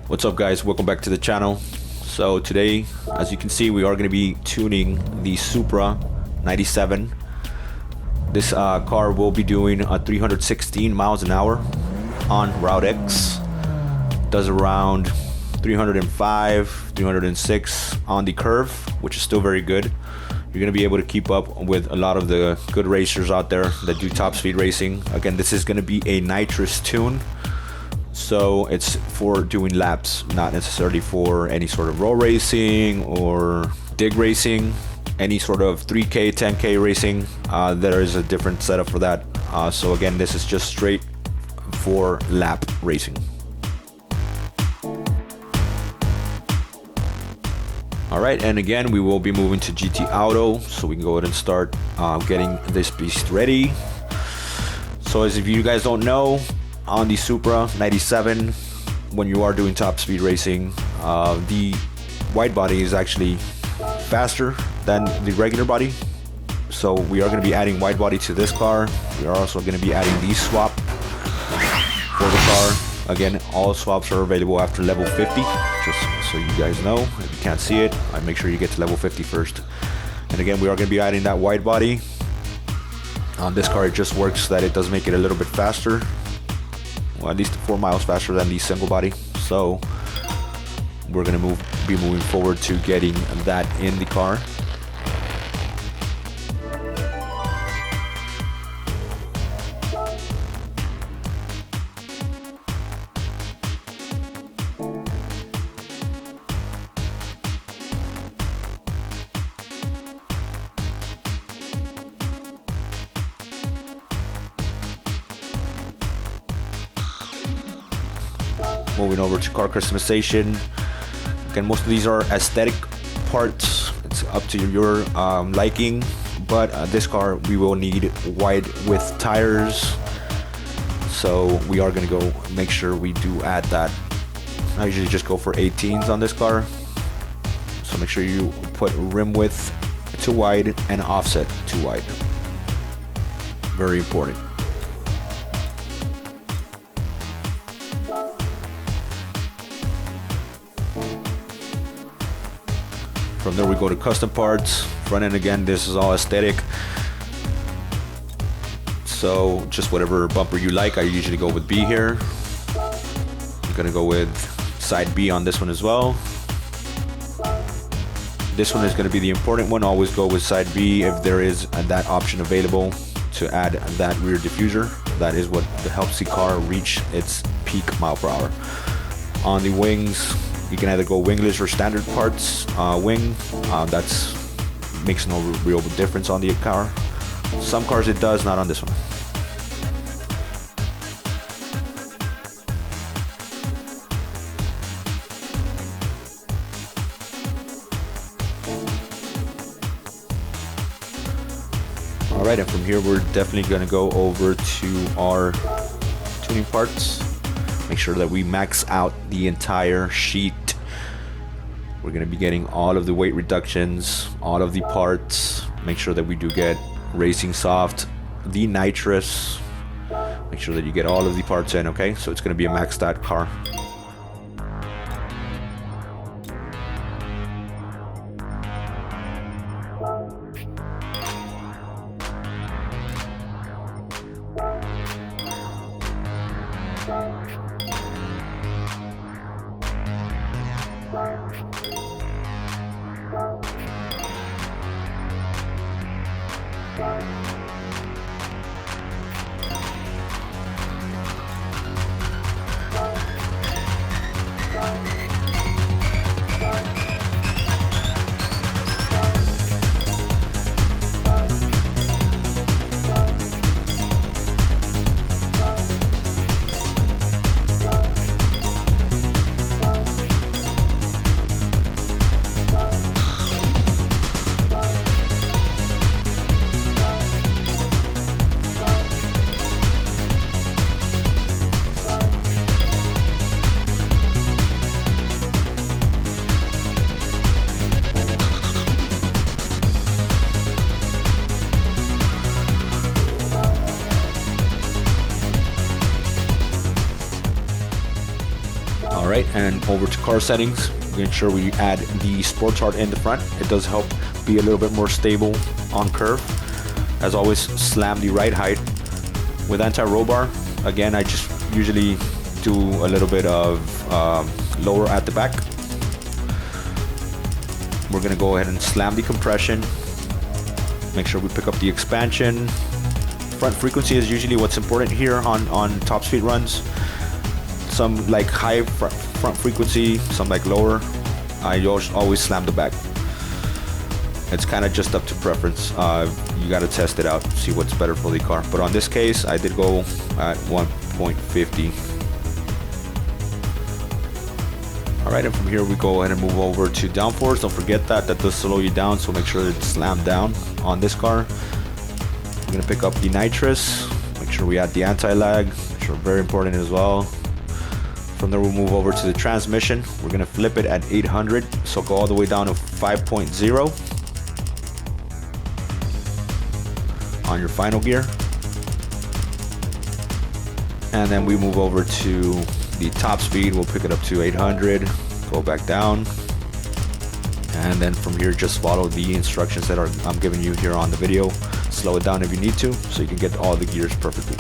What's up guys, welcome back to the channel. So today, as you can see, we are going to be tuning the Supra 97. This car will be doing 316 miles an hour on Route X. Does around 305, 306 on the curve, which is still very good. You're going to be able to keep up with a lot of the good racers out there that do top speed racing. Again, this is going to be a nitrous tune. So it's for doing laps, not necessarily for any sort of roll racing or dig racing, any sort of 3K, 10K racing. There is a different setup for that. So again, this is just straight for lap racing. All right, and again, we will be moving to GT Auto, so we can go ahead and start getting this beast ready. So as if you guys don't know, on the Supra 97, when you are doing top speed racing, the wide body is actually faster than the regular body. So we are going to be adding wide body to this car. We are also going to be adding the swap for the car. Again, all swaps are available after level 50, just so you guys know. If you can't see it, I make sure you get to level 50 first. And again, we are going to be adding that wide body. On this car, it just works that it does make it a little bit faster. Well, at least 4 miles faster than the single body. So we're going to be moving forward to getting that in the car. Moving over to car customization. Again, most of these are aesthetic parts. It's up to your liking, but this car we will need wide width tires. So we are going to go make sure we do add that. I usually just go for 18s on this car. So make sure you put rim width too wide and offset too wide. Very important. From there we go to custom parts. Front end, again, this is all aesthetic. So just whatever bumper you like. I usually go with B here. I'm gonna go with side B on this one as well. This one is gonna be the important one. Always go with side B if there is that option available to add that rear diffuser. That is what helps the car reach its peak mile per hour. On the wings, you can either go wingless or standard parts wing. That's makes no real difference on the car. Some cars it does, not on this one. All right, and from here we're definitely going to go over to our tuning parts. Make sure that we max out the entire sheet. We're going to be getting all of the weight reductions, all of the parts. Make sure that we do get racing soft, the nitrous. Make sure that you get all of the parts in, okay? So it's going to be a maxed out car. right, and over to car settings. We ensure we add the sports heart in the front. It does help be a little bit more stable on curve. As always, slam the right height. With anti-roll bar, again, I just usually do a little bit of lower at the back. We're gonna go ahead and slam the compression. Make sure we pick up the expansion. Front frequency is usually what's important here on top speed runs. Some like high front frequency, some like lower. I always slam the back. It's kind of just up to preference. You got to test it out, see what's better for the car. But on this case, I did go at 1.50. All right, and from here we go ahead and move over to downforce. Don't forget that does slow you down, so make sure it's slammed down on this car. We're gonna pick up the nitrous. Make sure we add the anti-lag, which are very important as well. From there, we'll move over to the transmission. We're gonna flip it at 800, so go all the way down to 5.0 on your final gear. And then we move over to the top speed. We'll pick it up to 800, go back down. And then from here, just follow the instructions that I'm giving you here on the video. Slow it down if you need to, so you can get all the gears perfectly.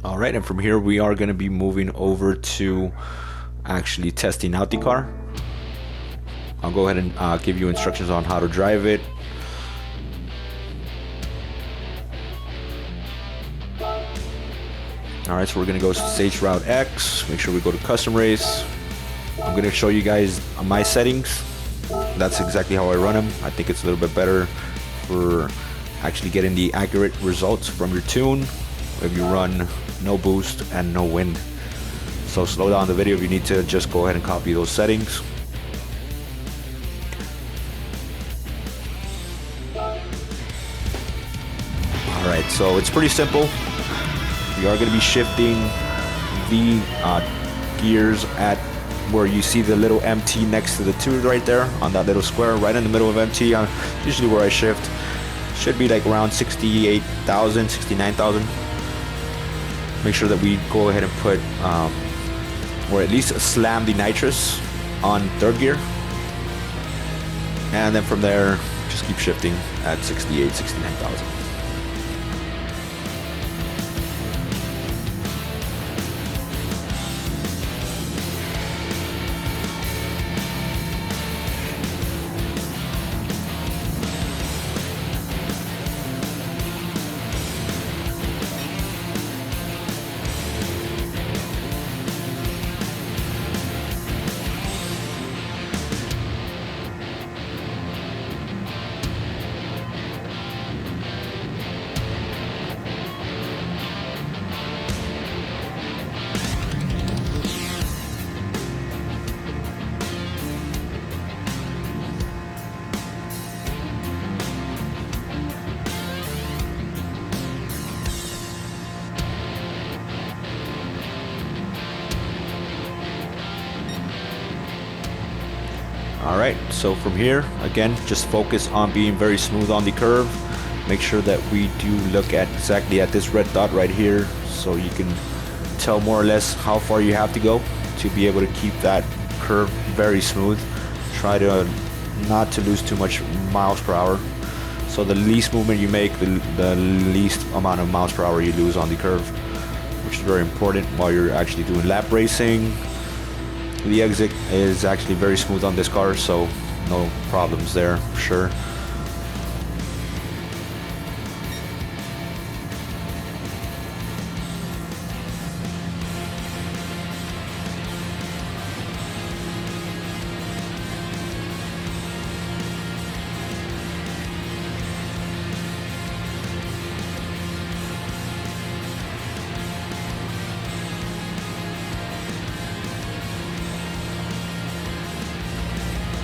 All right, and from here we are going to be moving over to actually testing out the car. I'll go ahead and give you instructions on how to drive it. All right, so we're going to go to stage route X. Make sure we go to custom race. I'm going to show you guys my settings. That's exactly how I run them. I think it's a little bit better for actually getting the accurate results from your tune if you run no boost and no wind. So slow down the video if you need to. Just go ahead and copy those settings. All right, so it's pretty simple. We are going to be shifting the gears at where you see the little MT next to the 2 right there on that little square right in the middle of MT. Usually where I shift should be like around 68,000, 69,000. Make sure that we go ahead and put or at least slam the nitrous on 3rd gear, and then from there just keep shifting at 68, 69,000. Alright, so from here, again, just focus on being very smooth on the curve. Make sure that we do look at exactly at this red dot right here, so you can tell more or less how far you have to go to be able to keep that curve very smooth. Try to not to lose too much miles per hour. So the least movement you make, the least amount of miles per hour you lose on the curve, which is very important while you're actually doing lap racing. The exit is actually very smooth on this car, so no problems there for sure.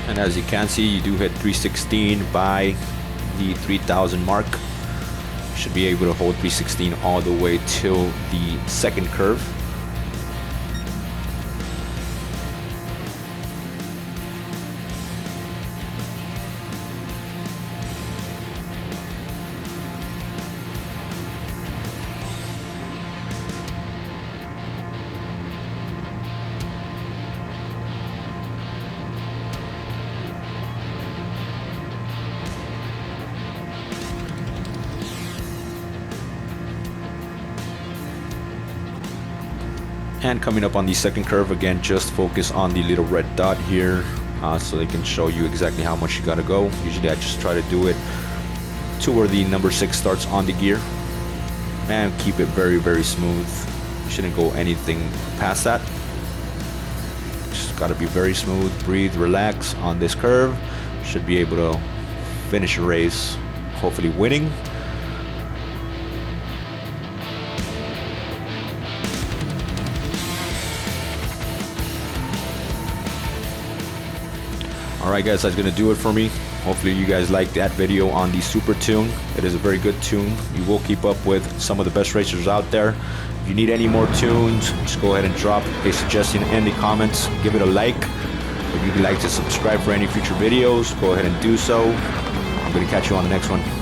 And as you can see, you do hit 316 by the 3000 mark. You should be able to hold 316 all the way till the second curve. And coming up on the second curve, again, just focus on the little red dot here so they can show you exactly how much you gotta go. Usually I just try to do it to where the number 6 starts on the gear. And keep it very, very smooth. You shouldn't go anything past that. Just gotta be very smooth, breathe, relax on this curve. Should be able to finish a race, hopefully winning. Alright guys, that's gonna do it for me. Hopefully you guys liked that video on the Supra tune. It is a very good tune. You will keep up with some of the best racers out there. If you need any more tunes, just go ahead and drop a suggestion in the comments. Give it a like. If you'd like to subscribe for any future videos, go ahead and do so. I'm gonna catch you on the next one.